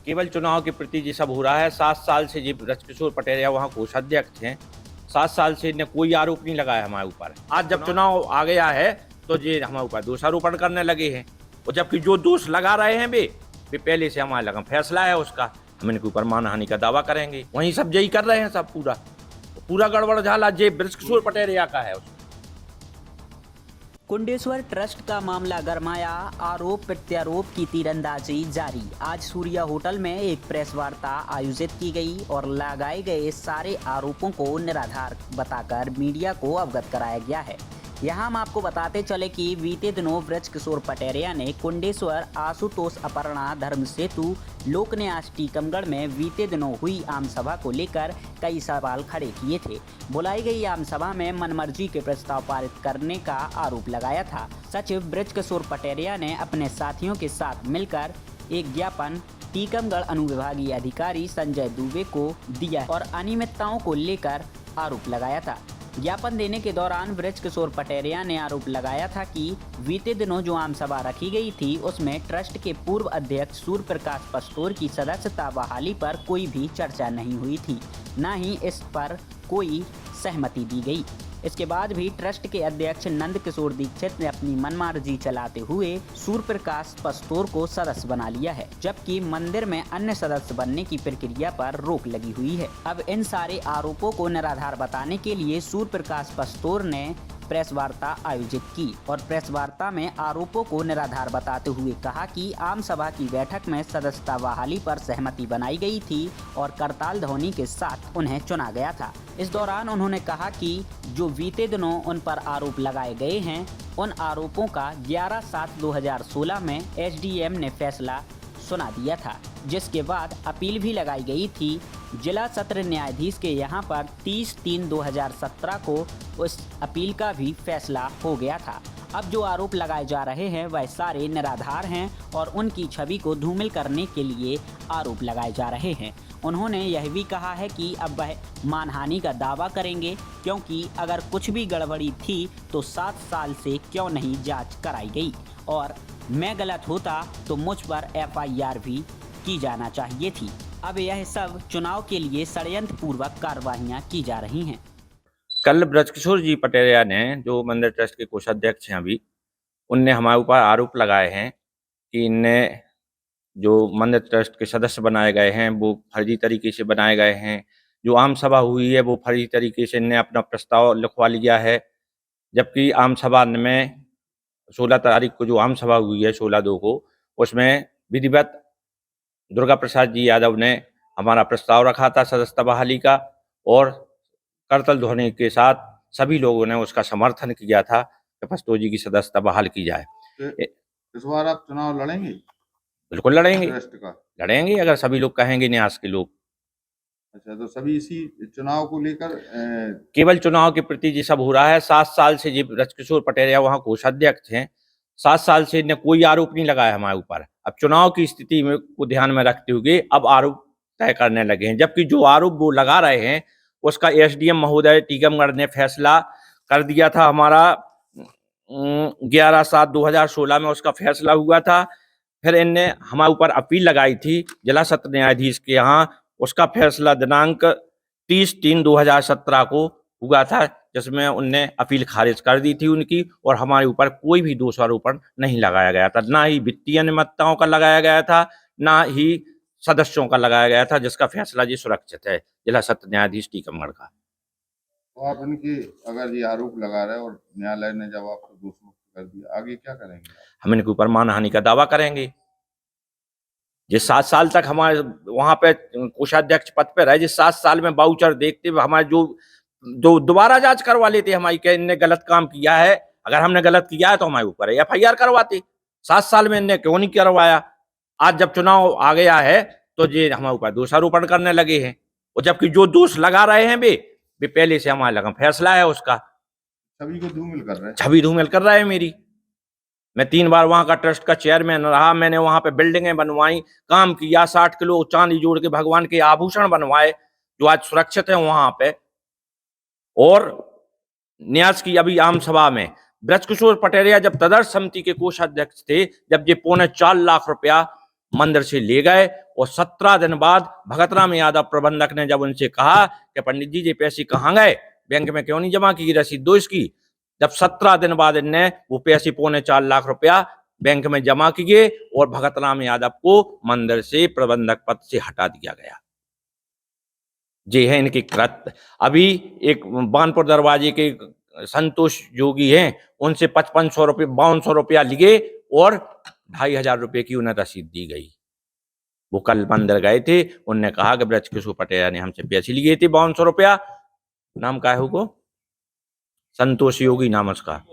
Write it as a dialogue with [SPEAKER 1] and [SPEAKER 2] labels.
[SPEAKER 1] केवल चुनाव के प्रति ये सब हो रहा है। 7 साल से ये ब्रजकिशोर पटेरिया वहाँ कोषाध्यक्ष हैं। 7 साल से इन्हें कोई आरोप नहीं लगाया हमारे ऊपर। आज जब चुनाव आ गया है तो ये हमारे ऊपर दोषारोपण करने लगे हैं, और जबकि जो दोष लगा रहे हैं वे पहले से हमारे लगा फैसला है उसका, हम इनके ऊपर मानहानि का दावा करेंगे। वहीं सब यही कर रहे हैं, सब पूरा गड़बड़ झाला ये ब्रजकिशोर पटेरिया का है।
[SPEAKER 2] कुंडेश्वर ट्रस्ट का मामला गरमाया, आरोप प्रत्यारोप की तीरंदाजी जारी। आज सूर्या होटल में एक प्रेस वार्ता आयोजित की गई और लगाए गए सारे आरोपों को निराधार बताकर मीडिया को अवगत कराया गया है। यहाँ हम आपको बताते चले कि बीते दिनों ब्रजकिशोर पटेरिया ने कुंडेश्वर आशुतोष अपर्णा धर्म सेतु लोक न्यास टीकमगढ़ में बीते दिनों हुई आम सभा को लेकर कई सवाल खड़े किए थे। बुलाई गई आम सभा में मनमर्जी के प्रस्ताव पारित करने का आरोप लगाया था। सचिव ब्रजकिशोर पटेरिया ने अपने साथियों के साथ मिलकर एक ज्ञापन टीकमगढ़ अनुविभागीय अधिकारी संजय दुबे को दिया और अनियमितताओं को लेकर आरोप लगाया था। ज्ञापन देने के दौरान ब्रजकिशोर पटेरिया ने आरोप लगाया था कि बीते दिनों जो आम सभा रखी गई थी उसमें ट्रस्ट के पूर्व अध्यक्ष सूर्य प्रकाश पस्तोर की सदस्यता बहाली पर कोई भी चर्चा नहीं हुई थी, न ही इस पर कोई सहमति दी गई। इसके बाद भी ट्रस्ट के अध्यक्ष नंद किशोर दीक्षित ने अपनी मनमर्जी चलाते हुए सूर्य प्रकाश पस्तोर को सदस्य बना लिया है, जबकि मंदिर में अन्य सदस्य बनने की प्रक्रिया पर रोक लगी हुई है। अब इन सारे आरोपों को निराधार बताने के लिए सूर्य प्रकाश पस्तोर ने प्रेस वार्ता आयोजित की और प्रेस वार्ता में आरोपों को निराधार बताते हुए कहा कि आम सभा की बैठक में सदस्यता बहाली पर सहमति बनाई गई थी और करताल ध्वनि के साथ उन्हें चुना गया था। इस दौरान उन्होंने कहा कि जो बीते दिनों उन पर आरोप लगाए गए हैं, उन आरोपों का 11/7/2016 में एसडीएम ने फैसला सुना दिया था, जिसके बाद अपील भी लगाई गई थी। जिला सत्र न्यायाधीश के यहां पर 30/3/2017 को उस अपील का भी फैसला हो गया था। अब जो आरोप लगाए जा रहे हैं वह सारे निराधार हैं और उनकी छवि को धूमिल करने के लिए आरोप लगाए जा रहे हैं। उन्होंने यह भी कहा है कि अब वह मानहानि का दावा करेंगे, क्योंकि अगर कुछ भी गड़बड़ी थी तो 7 साल से क्यों नहीं जांच कराई गई, और मैं गलत होता तो मुझ पर एफआईआर भी की जाना चाहिए थी। अब यह सब चुनाव के लिए षड्यंत्र पूर्वक कार्रवाइयां की जा रही हैं।
[SPEAKER 1] कल ब्रजकिशोर जी पटेरिया ने, जो मंदिर ट्रस्ट के कोषाध्यक्ष हैं अभी, उनने हमारे ऊपर आरोप लगाए हैं कि इनने जो मंदिर ट्रस्ट के सदस्य बनाए गए हैं वो फर्जी तरीके से बनाए गए हैं। जो आम सभा हुई है वो फर्जी तरीके से इनने अपना प्रस्ताव लिखवा लिया है, जबकि आम सभा में 16 तारीख को जो आम सभा हुई है 16/2 को, उसमें विधिवत दुर्गा प्रसाद जी यादव ने हमारा प्रस्ताव रखा था सदस्यता बहाली का, और करतल ध्वनि के साथ सभी लोगों ने उसका समर्थन किया था कि पस्तोर जी की सदस्यता बहाल की जाए।
[SPEAKER 3] इस बार आप चुनाव लड़ेंगे?
[SPEAKER 1] बिल्कुल लड़ेंगे,
[SPEAKER 3] ट्रस्ट का
[SPEAKER 1] लड़ेंगे अगर सभी लोग कहेंगे, न्यास के लोग।
[SPEAKER 3] अच्छा, तो सभी इसी चुनाव को लेकर
[SPEAKER 1] केवल चुनाव के प्रति ये सब हो रहा है। 7 साल से ये ब्रजकिशोर पटेरिया वहाँ कोषाध्यक्ष हैं। 7 साल से इन्हें कोई आरोप नहीं लगाया हमारे ऊपर। अब चुनाव की स्थिति में को ध्यान में रखते हुए अब आरोप तय करने लगे हैं, जबकि जो आरोप वो लगा रहे हैं उसका एसडीएम महोदय टीकमगढ़ ने फैसला कर दिया था। हमारा 11/7/2016 में उसका फैसला हुआ था। फिर इनने हमारे ऊपर अपील लगाई थी जिला सत्र न्यायाधीश के यहाँ, उसका फैसला दिनांक 30/3/2017 को हुआ था, जिसमें उनने अपील खारिज कर दी थी उनकी, और हमारे ऊपर कोई भी दोषारोपण नहीं लगाया गया था। ना ही वित्तीय अनियमितताओं का लगाया गया था, ना ही सदस्यों का लगाया गया था, जिसका फैसला जी सुरक्षित है जिला सत्र न्यायाधीश टीकमगढ़ का।
[SPEAKER 3] तो आप इनकी अगर ये आरोप लगा रहे हैं और न्यायालय ने जब आपको दोष मुक्त कर दिया, आगे क्या करेंगे?
[SPEAKER 1] हम इनके ऊपर मानहानि का दावा करेंगे। जिस 7 साल तक हमारे वहां पे कोषाध्यक्ष पद पे रहे, जिस 7 साल में बाउचर देखते हुए हमारे जो दोबारा जांच करवा लेते हमारी, क्या इनने गलत काम किया है, अगर हमने गलत किया है तो हमारे ऊपर एफआईआर करवाते। 7 साल में इनने क्यों नहीं करवाया? आज जब चुनाव आ गया है तो ये हमारे ऊपर दोषारोपण करने लगे हैं, और जबकि जो दोष लगा रहे हैं वे पहले से हमारे लगा फैसला है उसका।
[SPEAKER 3] छवि को धूमिल कर रहे हैं।
[SPEAKER 1] छवि धूमिल कर रहा है मेरी। मैं 3 बार वहां का ट्रस्ट का चेयरमैन रहा, मैंने वहां पे बिल्डिंगें बनवाई, काम किया, 60 किलो चांदी जोड़ के भगवान के आभूषण बनवाए जो आज सुरक्षित है वहां पे। और न्यास की अभी आम सभा में ब्रजकिशोर पटेरिया जब तदर्थ समिति के कोषाध्यक्ष थे, जब ये 4.25 लाख रुपया मंदिर से ले गए और 17 दिन बाद भगत राम यादव प्रबंधक ने जब उनसे कहा कि पंडित जी ये पैसे कहाँ गए, बैंक में क्यों नहीं जमा की, रसीद दो इसकी। जब 17 दिन बाद इनने वो पैसे 4.25 लाख रुपया बैंक में जमा किए और भगत राम यादव को मंदिर से प्रबंधक पद से हटा दिया गया। ये है इनकी कृत्य। अभी एक बानपुर दरवाजे के संतोष जोगी हैं, उनसे 5500 रुपये 5200 रुपया लिए और 2500 रुपये की उन्हें रसीद दी गई। वो कल मंदिर गए थे, उनने कहा कि ब्रजकिशोर पटेल ने हमसे पैसे लिए थे 5200 रुपया। नाम का है वो, संतोष योगी नाम उसका।